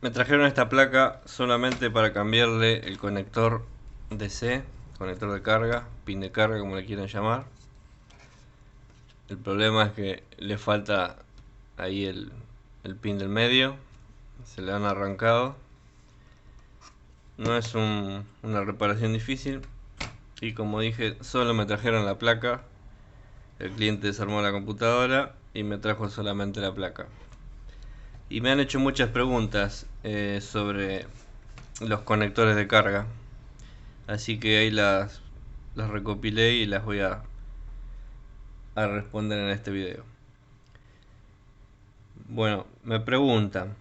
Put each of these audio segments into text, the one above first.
Me trajeron esta placa solamente para cambiarle el conector DC, conector de carga, pin de carga como le quieran llamar. El problema es que le falta ahí el pin del medio, se le han arrancado. No es una reparación difícil y como dije, solo me trajeron la placa. El cliente desarmó la computadora y me trajo solamente la placa. Y me han hecho muchas preguntas sobre los conectores de carga. Así que ahí las recopilé y las voy a responder en este video. Bueno, me preguntan,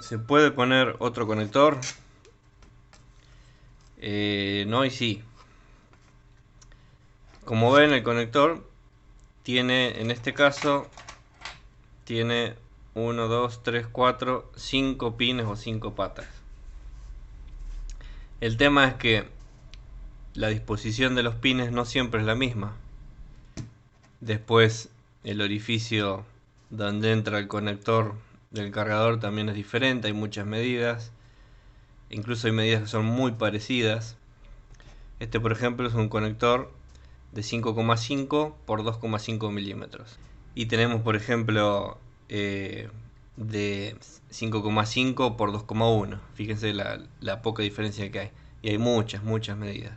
¿se puede poner otro conector? No y sí. Como ven, el conector tiene, en este caso, tiene 1, 2, 3, 4, 5 pines o 5 patas. El tema es que la disposición de los pines no siempre es la misma. Después, el orificio donde entra el conector del cargador también es diferente, hay muchas medidas. Incluso hay medidas que son muy parecidas. Este, por ejemplo, es un conector de 5,5 por 2,5 milímetros. Y tenemos, por ejemplo, de 5,5 por 2,1. Fíjense la poca diferencia que hay. Y hay muchas medidas.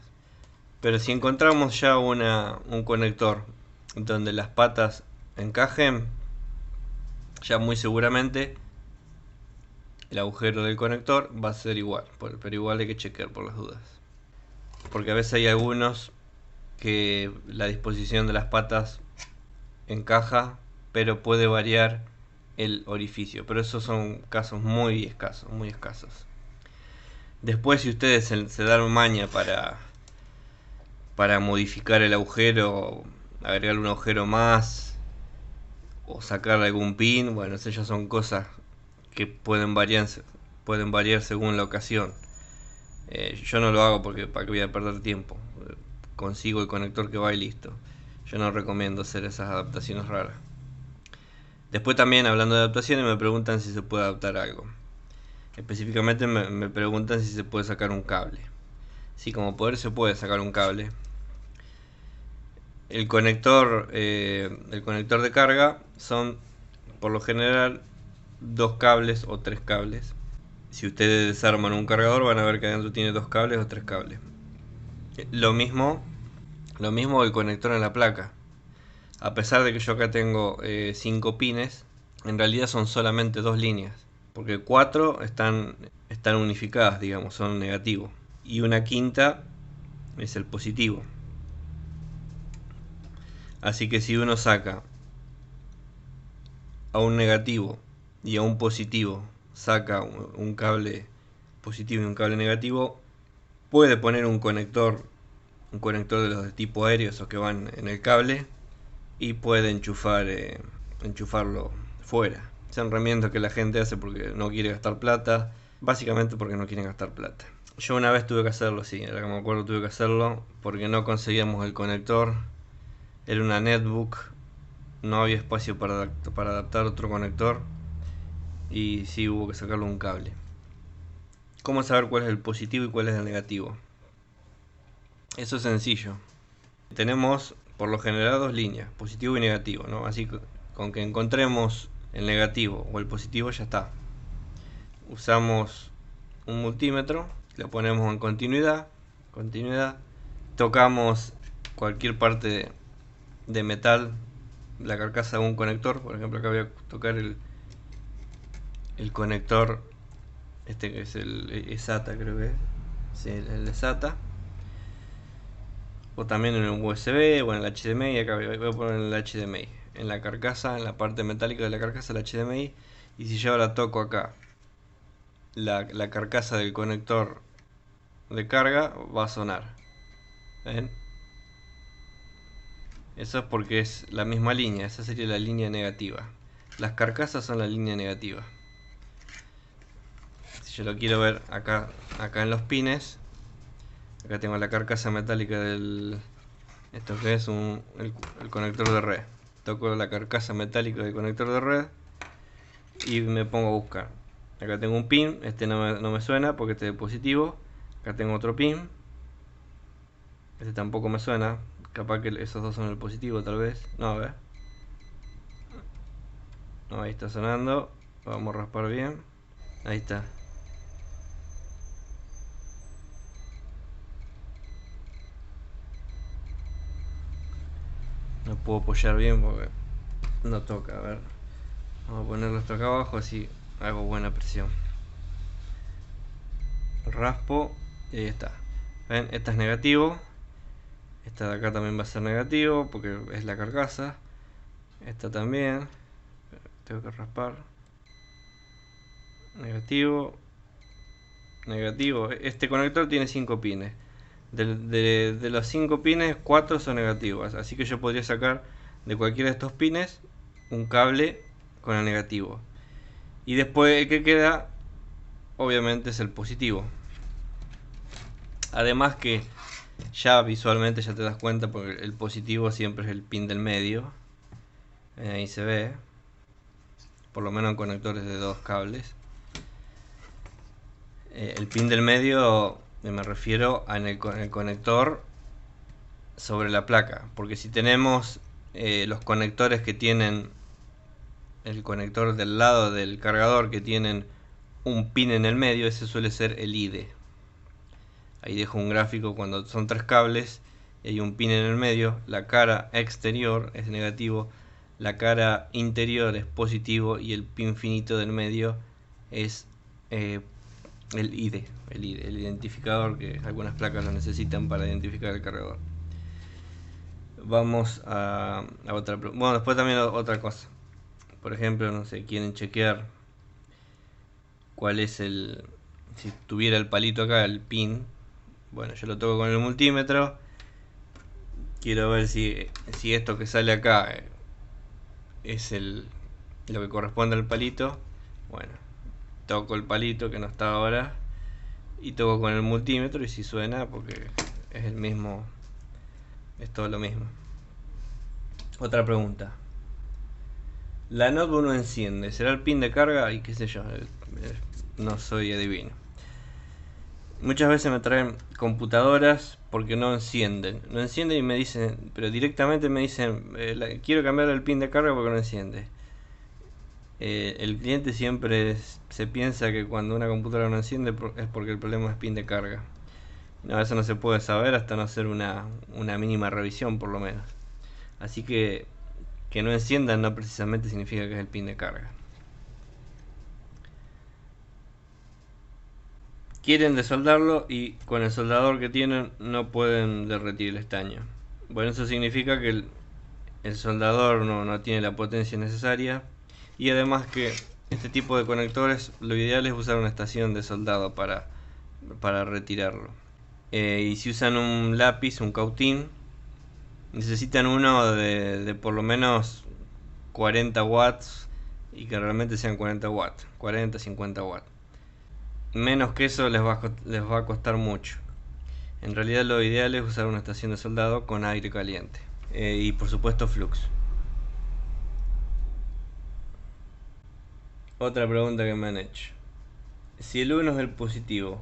Pero si encontramos ya un conector donde las patas encajen, ya muy seguramente el agujero del conector va a ser igual. Pero igual hay que chequear por las dudas. Porque a veces hay algunos que la disposición de las patas encaja, pero puede variar el orificio. Pero esos son casos muy escasos, muy escasos. Después, si ustedes se dan maña para modificar el agujero, agregarle un agujero más o sacarle algún pin, bueno, esas ya son cosas que pueden variar según la ocasión. Yo no lo hago porque para que voy a perder tiempo. Consigo el conector que va y listo. Yo no recomiendo hacer esas adaptaciones raras. Después también, hablando de adaptaciones, me preguntan si se puede adaptar algo. Específicamente me preguntan si se puede sacar un cable. Sí, como poder se puede sacar un cable. El conector de carga son por lo general dos cables o tres cables. Si ustedes desarman un cargador van a ver que adentro tiene dos cables o tres cables. Lo mismo el conector en la placa. A pesar de que yo acá tengo 5 pines, en realidad son solamente dos líneas. Porque 4 están unificadas, digamos, son negativos. Y una quinta es el positivo. Así que si uno saca a un negativo y a un positivo, saca un cable positivo y un cable negativo, puede poner un conector de los de tipo aéreo, esos que van en el cable, y puede enchufarlo fuera. Son herramientas que la gente hace porque no quiere gastar plata, básicamente porque no quieren gastar plata. Yo una vez tuve que hacerlo, sí, ahora que me acuerdo tuve que hacerlo porque no conseguíamos el conector. Era una netbook, no había espacio para adaptar otro conector y sí hubo que sacarle un cable. ¿Cómo saber cuál es el positivo y cuál es el negativo? Eso es sencillo. Tenemos por lo general dos líneas, positivo y negativo, ¿no? Así que con que encontremos el negativo o el positivo ya está. Usamos un multímetro, lo ponemos en continuidad, tocamos cualquier parte de metal, la carcasa de un conector, por ejemplo acá voy a tocar el conector, este que es el SATA, creo que es, sí, el SATA, o también en un USB o en el HDMI. Acá voy a poner el HDMI en la carcasa, en la parte metálica de la carcasa, el HDMI. Y si yo ahora toco acá la carcasa del conector de carga, va a sonar. ¿Ven? Eso es porque es la misma línea, esa sería la línea negativa. Las carcasas son la línea negativa. Si yo lo quiero ver acá en los pines, acá tengo la carcasa metálica del... Esto que es el conector de red. Toco la carcasa metálica del conector de red y me pongo a buscar. Acá tengo un pin, este no me suena porque este es positivo. Acá tengo otro pin, este tampoco me suena. Capaz que esos dos son el positivo, tal vez. No, a ver. No, ahí está sonando. Vamos a raspar bien. Ahí está. No puedo apoyar bien porque no toca. A ver. Vamos a ponerlo esto acá abajo así hago buena presión. Raspo y ahí está. ¿Ven? Esta es negativo. Esta de acá también va a ser negativo porque es la carcasa. Esta también. Tengo que raspar. Negativo. Negativo. Este conector tiene 5 pines. De los 5 pines, 4 son negativos. Así que yo podría sacar de cualquiera de estos pines un cable con el negativo. Y después el que queda, obviamente, es el positivo. Además que ya visualmente ya te das cuenta porque el positivo siempre es el pin del medio. Ahí se ve. Por lo menos en conectores de 2 cables. El pin del medio me refiero en el conector sobre la placa. Porque si tenemos los conectores que tienen el conector del lado del cargador que tienen un pin en el medio, ese suele ser el IDE. Ahí dejo un gráfico cuando son 3 cables y hay un pin en el medio. La cara exterior es negativo, la cara interior es positivo y el pin finito del medio es el IDE, el identificador, que algunas placas lo necesitan para identificar el cargador. Vamos a otra pregunta. Bueno, después también otra cosa. Por ejemplo, no sé, quieren chequear cuál es el... Si tuviera el palito acá, el pin. Bueno, yo lo toco con el multímetro. Quiero ver si esto que sale acá es lo que corresponde al palito. Bueno, toco el palito que no está ahora y toco con el multímetro y si suena porque es el mismo, es todo lo mismo. Otra pregunta. La notebook no enciende, ¿será el pin de carga? Y qué sé yo, no soy adivino. Muchas veces me traen computadoras porque no encienden. No encienden y me dicen, pero directamente me dicen, quiero cambiar el pin de carga porque no enciende. El cliente siempre se piensa que cuando una computadora no enciende es porque el problema es pin de carga. No, eso no se puede saber hasta no hacer una mínima revisión por lo menos. Así que no enciendan no precisamente significa que es el pin de carga. Quieren desoldarlo y con el soldador que tienen no pueden derretir el estaño. Bueno, eso significa que el soldador no tiene la potencia necesaria y además que este tipo de conectores lo ideal es usar una estación de soldado para retirarlo. Y si usan un lápiz, un cautín, necesitan uno de por lo menos 40 watts y que realmente sean 40 watts, 40, 50 watts. Menos que eso les va a costar mucho. En realidad lo ideal es usar una estación de soldado con aire caliente. Y por supuesto flux. Otra pregunta que me han hecho. Si el 1 es el positivo,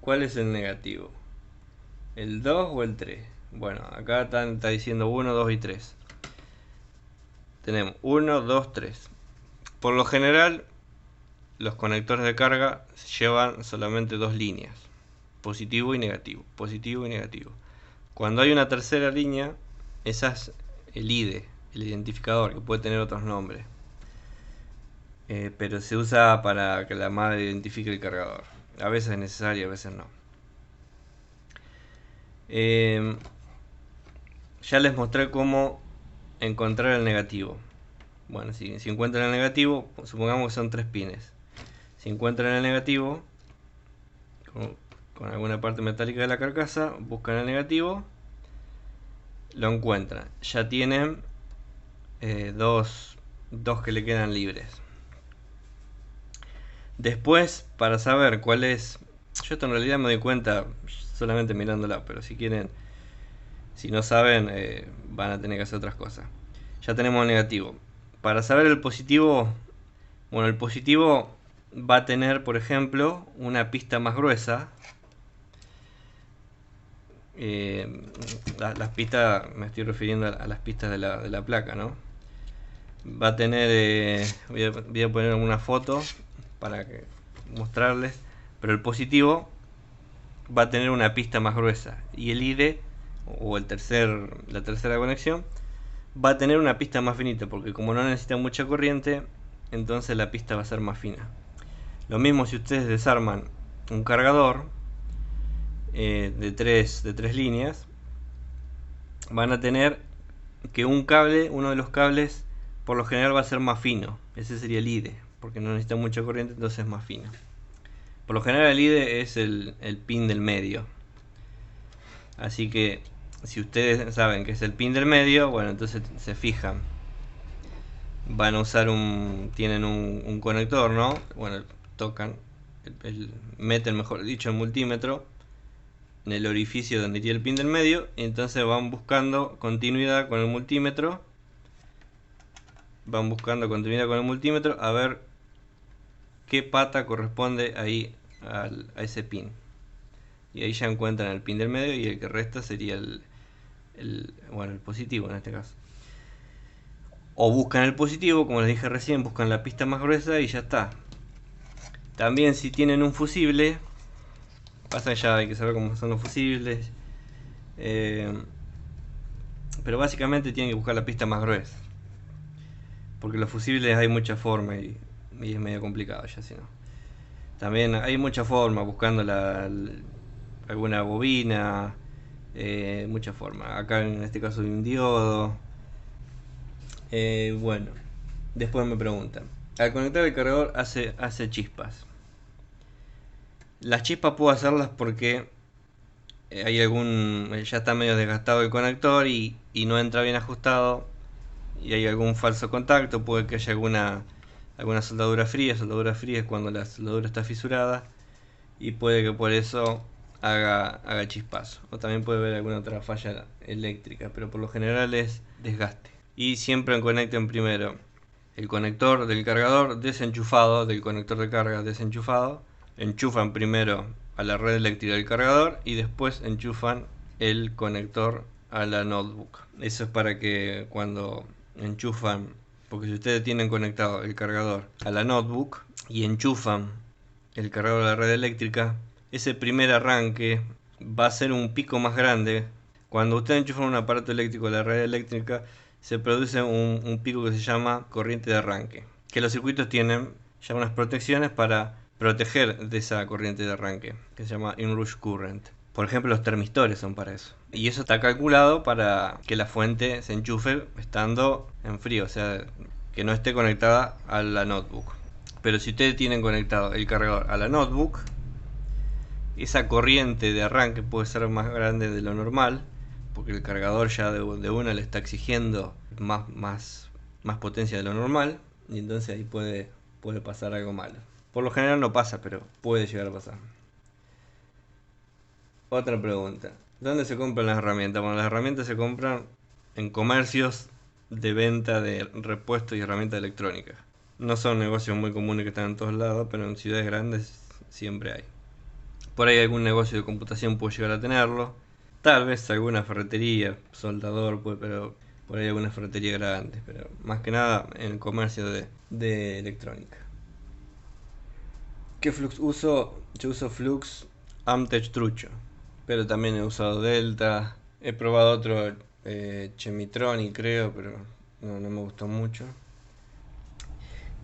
¿cuál es el negativo? ¿El 2 o el 3? Bueno, acá está diciendo 1, 2 y 3. Tenemos 1, 2, 3. Por lo general, los conectores de carga llevan solamente 2 líneas. Positivo y negativo. Positivo y negativo. Cuando hay una tercera línea, esa es el IDE, el identificador, que puede tener otros nombres. Pero se usa para que la madre identifique el cargador. A veces es necesario, a veces no. Ya les mostré cómo encontrar el negativo. Bueno, si encuentran el negativo, supongamos que son 3 pines. Si encuentran el negativo con alguna parte metálica de la carcasa, buscan el negativo, lo encuentran. Ya tienen dos que le quedan libres. Después, para saber cuál es... Yo esto en realidad me doy cuenta solamente mirándola, pero si quieren, si no saben, van a tener que hacer otras cosas. Ya tenemos el negativo. Para saber el positivo, bueno, el positivo va a tener, por ejemplo, una pista más gruesa. Las pistas, me estoy refiriendo a las pistas de la placa, ¿no? Va a tener, voy a poner una foto para mostrarles, pero el positivo va a tener una pista más gruesa y el IDE o la tercera conexión va a tener una pista más finita, porque como no necesita mucha corriente, entonces la pista va a ser más fina. Lo mismo si ustedes desarman un cargador de tres líneas, van a tener que uno de los cables por lo general va a ser más fino. Ese sería el IDE, porque no necesita mucha corriente, entonces es más fino. Por lo general el IDE es el pin del medio. Así que si ustedes saben que es el pin del medio, bueno, entonces se fijan. Van a usar tienen un conector, ¿no? Bueno, tocan, meten, mejor dicho, el multímetro en el orificio donde iría el pin del medio, y entonces van buscando continuidad con el multímetro. A ver qué pata corresponde ahí a ese pin. Y ahí ya encuentran el pin del medio, y el que resta sería el positivo en este caso. O buscan el positivo, como les dije recién, buscan la pista más gruesa y ya está. También si tienen un fusible, pasa que ya hay que saber cómo son los fusibles, pero básicamente tienen que buscar la pista más gruesa, porque los fusibles hay muchas formas y es medio complicado ya, si no. También hay muchas formas, buscando alguna bobina, muchas formas. Acá en este caso hay un diodo. Bueno, después me preguntan, al conectar el cargador hace chispas. Las chispas puedo hacerlas porque hay ya está medio desgastado el conector y no entra bien ajustado, y hay algún falso contacto. Puede que haya alguna soldadura fría. Soldadura fría es cuando la soldadura está fisurada, y puede que por eso haga chispazo. O también puede haber alguna otra falla eléctrica, pero por lo general es desgaste. Y siempre conecten primero el conector del cargador desenchufado del conector de carga desenchufado. Enchufan primero a la red eléctrica del cargador y después enchufan el conector a la notebook. Eso es para que cuando enchufan, porque si ustedes tienen conectado el cargador a la notebook y enchufan el cargador a la red eléctrica, ese primer arranque va a ser un pico más grande. Cuando ustedes enchufan un aparato eléctrico a la red eléctrica, se produce un pico que se llama corriente de arranque, que los circuitos tienen ya unas protecciones para proteger de esa corriente de arranque, que se llama inrush current. Por ejemplo, los termistores son para eso. Y eso está calculado para que la fuente se enchufe estando en frío, o sea, que no esté conectada a la notebook. Pero si ustedes tienen conectado el cargador a la notebook, esa corriente de arranque puede ser más grande de lo normal, porque el cargador ya de una le está exigiendo más potencia de lo normal, y entonces ahí puede pasar algo malo. Por lo general no pasa, pero puede llegar a pasar. Otra pregunta: ¿dónde se compran las herramientas? Bueno, las herramientas se compran en comercios de venta de repuestos y herramientas electrónicas. No son negocios muy comunes que están en todos lados, pero en ciudades grandes siempre hay. Por ahí algún negocio de computación puede llegar a tenerlo. Tal vez alguna ferretería, soldador, pero por ahí alguna ferretería grande. Pero más que nada en el comercio de electrónica. ¿Qué flux uso? Yo uso Flux Amtech trucho, pero también he usado Delta. He probado otro Chemitronic, creo, pero no me gustó mucho.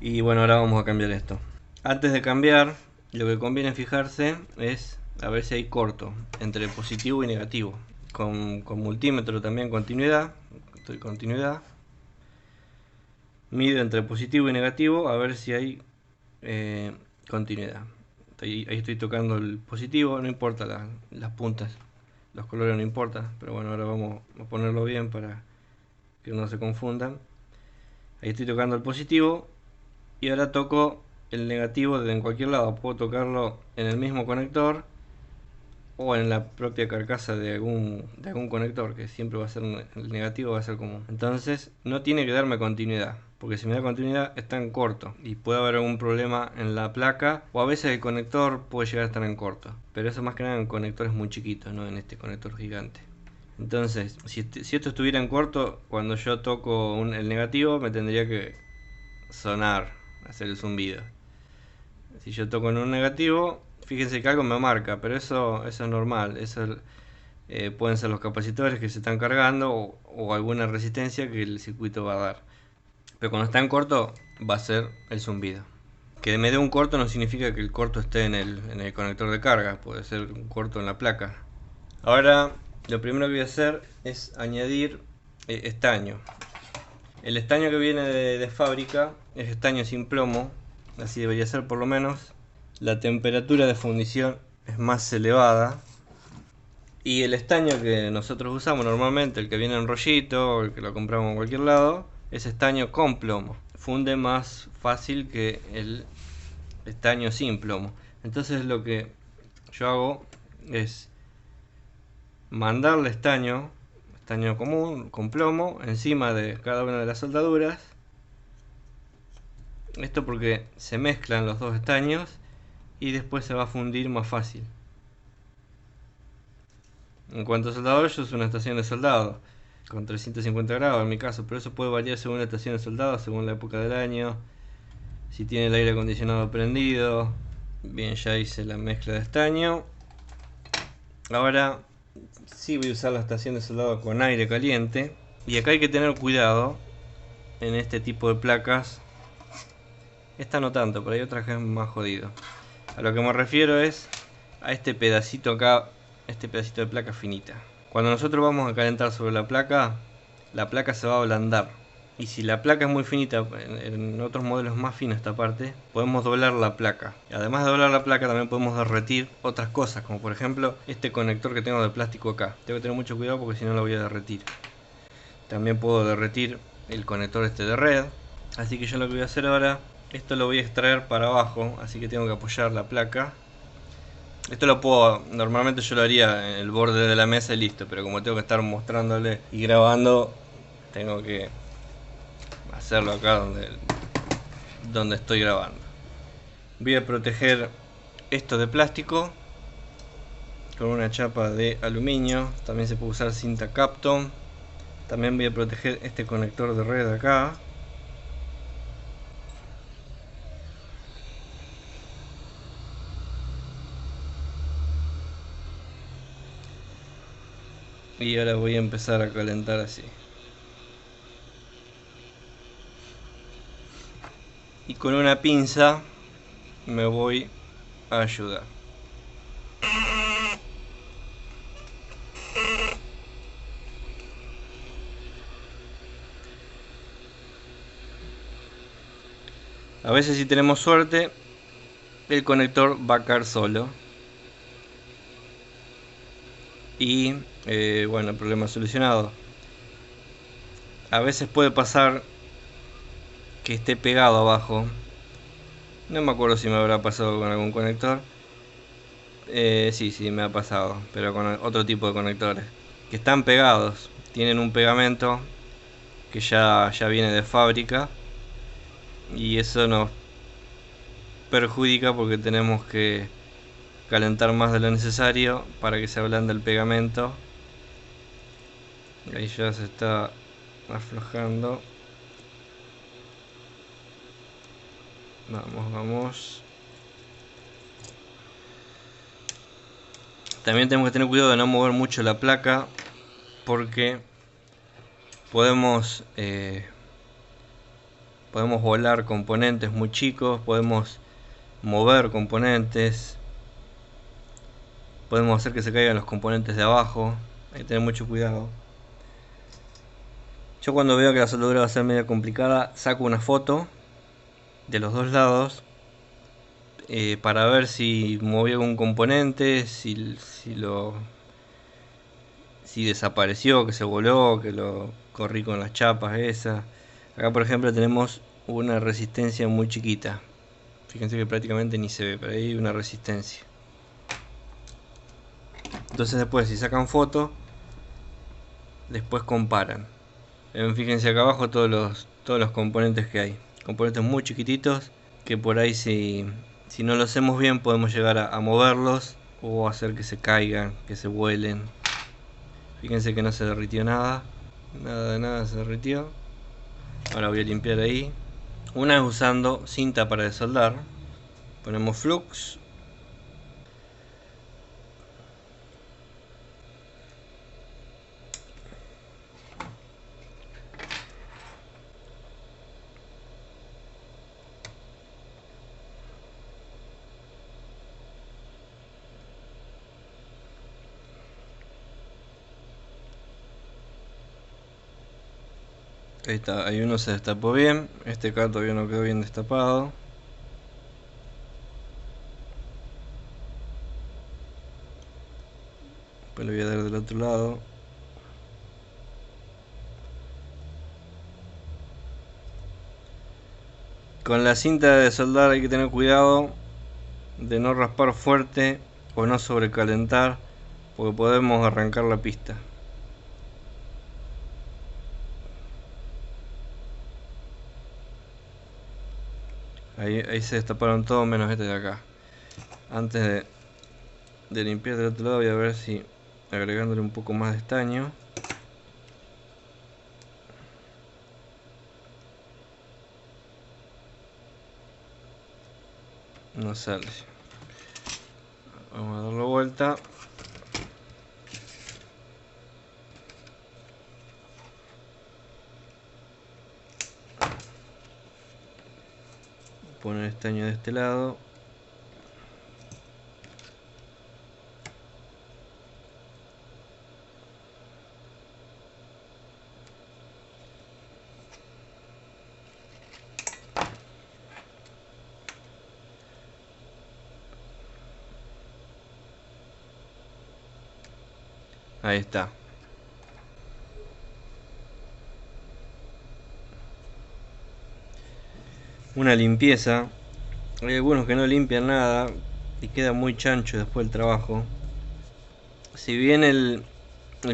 Y bueno, ahora vamos a cambiar esto. Antes de cambiar, lo que conviene fijarse es a ver si hay corto entre positivo y negativo. Con multímetro también continuidad. Mido entre positivo y negativo a ver si hay continuidad. Ahí estoy tocando el positivo, no importa las puntas, los colores no importa, pero bueno, ahora vamos a ponerlo bien para que no se confundan. Ahí estoy tocando el positivo y ahora toco el negativo en cualquier lado. Puedo tocarlo en el mismo conector o en la propia carcasa de algún conector, que siempre va a ser el negativo, va a ser común. Entonces no tiene que darme continuidad, porque si me da continuidad está en corto y puede haber algún problema en la placa, o a veces el conector puede llegar a estar en corto, pero eso más que nada en conectores muy chiquitos, no en este conector gigante. Entonces, si esto estuviera en corto, cuando yo toco el negativo me tendría que sonar, hacer el zumbido. Si yo toco en un negativo, fíjense que algo me marca, pero eso es normal. Eso pueden ser los capacitores que se están cargando o alguna resistencia que el circuito va a dar. Pero cuando está en corto va a ser el zumbido. Que me dé un corto no significa que el corto esté en el conector de carga, puede ser un corto en la placa. Ahora lo primero que voy a hacer es añadir estaño. El estaño que viene de fábrica es estaño sin plomo, así debería ser por lo menos. La temperatura de fundición es más elevada. Y el estaño que nosotros usamos normalmente, el que viene en rollito, o el que lo compramos en cualquier lado, es estaño con plomo. Funde más fácil que el estaño sin plomo. Entonces lo que yo hago es mandarle estaño común con plomo encima de cada una de las soldaduras. Esto porque se mezclan los dos estaños y después se va a fundir más fácil. En cuanto a soldador, yo uso una estación de soldado con 350 grados en mi caso, pero eso puede variar según la estación de soldado, según la época del año, si tiene el aire acondicionado prendido. Bien, ya hice la mezcla de estaño. Ahora sí voy a usar la estación de soldado con aire caliente. Y acá hay que tener cuidado en este tipo de placas. Esta no tanto, pero hay otras que es más jodido. A lo que me refiero es a este pedacito acá, este pedacito de placa finita. Cuando nosotros vamos a calentar sobre la placa se va a ablandar. Y si la placa es muy finita, en otros modelos más finos esta parte, podemos doblar la placa. Y además de doblar la placa también podemos derretir otras cosas, como por ejemplo este conector que tengo de plástico acá. Tengo que tener mucho cuidado porque si no lo voy a derretir. También puedo derretir el conector este de red. Así que yo lo que voy a hacer ahora, esto lo voy a extraer para abajo, así que tengo que apoyar la placa. Esto lo puedo, normalmente yo lo haría en el borde de la mesa y listo, pero como tengo que estar mostrándole y grabando, tengo que hacerlo acá donde estoy grabando. Voy a proteger esto de plástico con una chapa de aluminio. También se puede usar cinta Kapton. También voy a proteger este conector de red acá. Y ahora voy a empezar a calentar así. Y con una pinza me voy a ayudar. A veces, si tenemos suerte, el conector va a caer solo. Y bueno, el problema solucionado. A veces puede pasar que esté pegado abajo. No me acuerdo si me habrá pasado con algún conector. Sí, me ha pasado, pero con otro tipo de conectores que están pegados, tienen un pegamento que ya viene de fábrica, y eso nos perjudica porque tenemos que calentar más de lo necesario para que se ablande el pegamento. Ahí ya se está aflojando. Vamos. También tenemos que tener cuidado de no mover mucho la placa, porque podemos volar componentes muy chicos, podemos mover componentes, podemos hacer que se caigan los componentes de abajo. Hay que tener mucho cuidado. Yo, cuando veo que la soldadura va a ser medio complicada, saco una foto de los dos lados para ver si moví algún componente, si desapareció, que se voló, que lo corrí con las chapas esas. Acá, por ejemplo, tenemos una resistencia muy chiquita. Fíjense que prácticamente ni se ve, pero ahí hay una resistencia. Entonces después, si sacan foto, después comparan. Fíjense acá abajo todos todos los componentes que hay. Componentes muy chiquititos que por ahí si no lo hacemos bien podemos llegar a moverlos o hacer que se caigan, que se vuelen. Fíjense que no se derritió nada. Nada de nada se derritió. Ahora voy a limpiar ahí. Una vez usando cinta para desoldar, ponemos flux. Ahí está, ahí uno se destapó bien. Este acá todavía no quedó bien destapado. Después lo voy a dar del otro lado. Con la cinta de soldar hay que tener cuidado de no raspar fuerte o no sobrecalentar, porque podemos arrancar la pista. Ahí se destaparon todos menos este de acá. Antes de limpiar del otro lado voy a ver si agregándole un poco más de estaño. No sale. Vamos a darle vuelta. Poner estaño de este lado. Ahí está. Una limpieza. Hay algunos que no limpian nada y queda muy chancho después del trabajo. Si bien el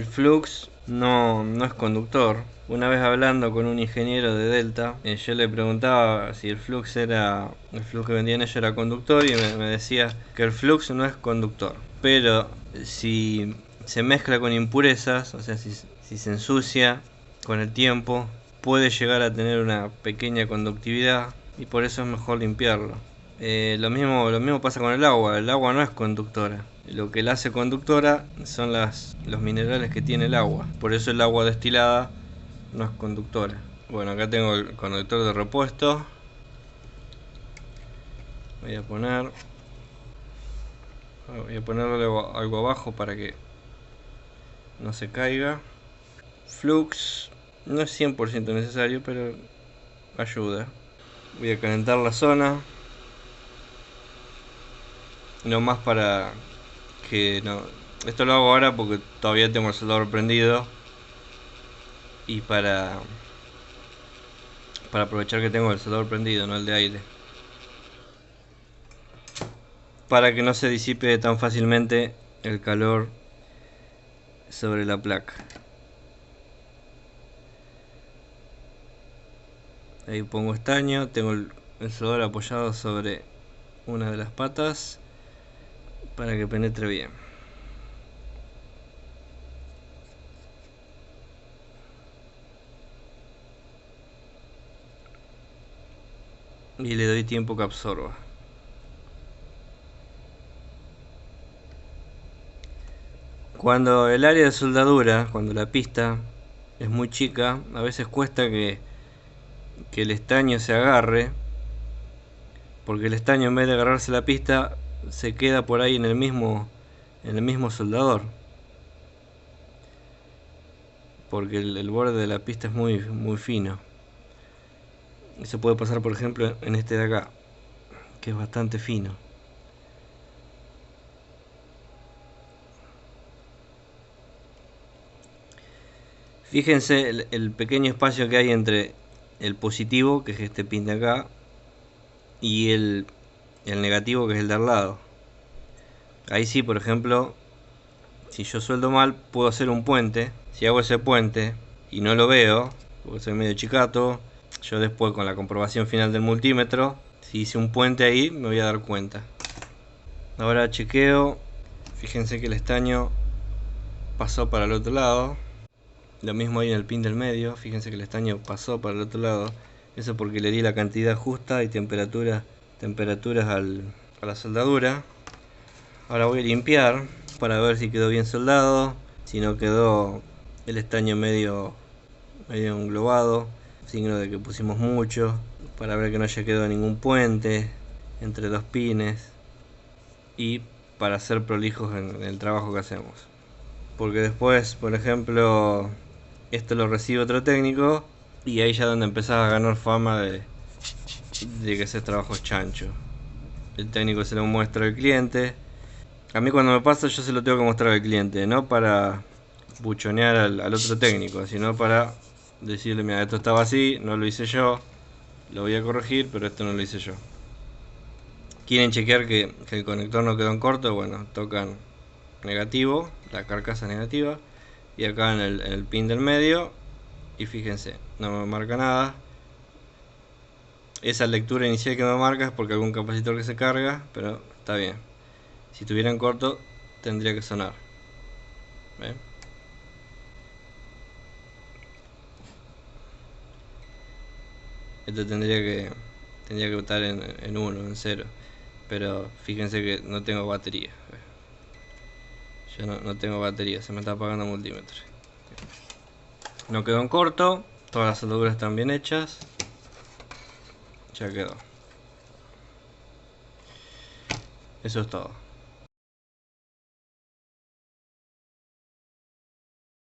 flux no es conductor, una vez hablando con un ingeniero de Delta, yo le preguntaba si el flux que vendían ellos era conductor y me decía que el flux no es conductor, pero si se mezcla con impurezas, o sea, si se ensucia con el tiempo, puede llegar a tener una pequeña conductividad y por eso es mejor limpiarlo. Lo mismo pasa con el agua no es conductora. Lo que la hace conductora son los minerales que tiene el agua. Por eso el agua destilada no es conductora. Bueno, acá tengo el conductor de repuesto. Voy a ponerle algo abajo para que no se caiga. Flux no es 100% necesario, pero ayuda. Voy a calentar la zona. No más para que no. Esto lo hago ahora porque todavía tengo el soldador prendido. Y para aprovechar que tengo el soldador prendido, no el de aire. Para que no se disipe tan fácilmente el calor sobre la placa. Ahí pongo estaño, tengo el soldador apoyado sobre una de las patas para que penetre bien. Y le doy tiempo que absorba. Cuando el área de soldadura, cuando la pista es muy chica, a veces cuesta que el estaño se agarre, porque el estaño en vez de agarrarse la pista se queda por ahí en el mismo soldador, porque el borde de la pista es muy fino. Eso puede pasar, por ejemplo, en este de acá, que es bastante fino. Fíjense el pequeño espacio que hay entre el positivo, que es este pin de acá, y el negativo, que es el de al lado. Ahí sí, por ejemplo, si yo sueldo mal, puedo hacer un puente. Si hago ese puente y no lo veo, porque soy medio chicato, Yo después, con la comprobación final del multímetro, si hice un puente ahí, me voy a dar cuenta. Ahora chequeo. Fíjense que el estaño pasó para el otro lado. Lo mismo ahí en el pin del medio. Fíjense que el estaño pasó para el otro lado. Eso porque le di la cantidad justa y temperaturas a la soldadura. Ahora voy a limpiar para ver si quedó bien soldado. Si no quedó el estaño medio englobado, signo de que pusimos mucho. Para ver que no haya quedado ningún puente entre dos pines. Y para ser prolijos en el trabajo que hacemos. Porque después, por ejemplo, esto lo recibe otro técnico y ahí ya donde empezás a ganar fama de que ese trabajo es chancho. El técnico se lo muestra al cliente. A mí cuando me pasa yo se lo tengo que mostrar al cliente, no para buchonear al otro técnico, sino para decirle, mira, esto estaba así, no lo hice yo, lo voy a corregir, pero esto no lo hice yo. Quieren chequear que el conector no quedó en corto, bueno, tocan negativo, la carcasa negativa, y acá en el pin del medio, y fíjense, no me marca nada. Esa lectura inicial que me marca es porque algún capacitor que se carga, pero está bien. Si estuviera en corto tendría que sonar. ¿Ven? Esto tendría que estar en 1, en 0. Pero fíjense que no tengo batería. Yo no tengo batería, se me está apagando el multímetro. No quedó en corto, todas las soldaduras están bien hechas. Ya quedó. Eso es todo.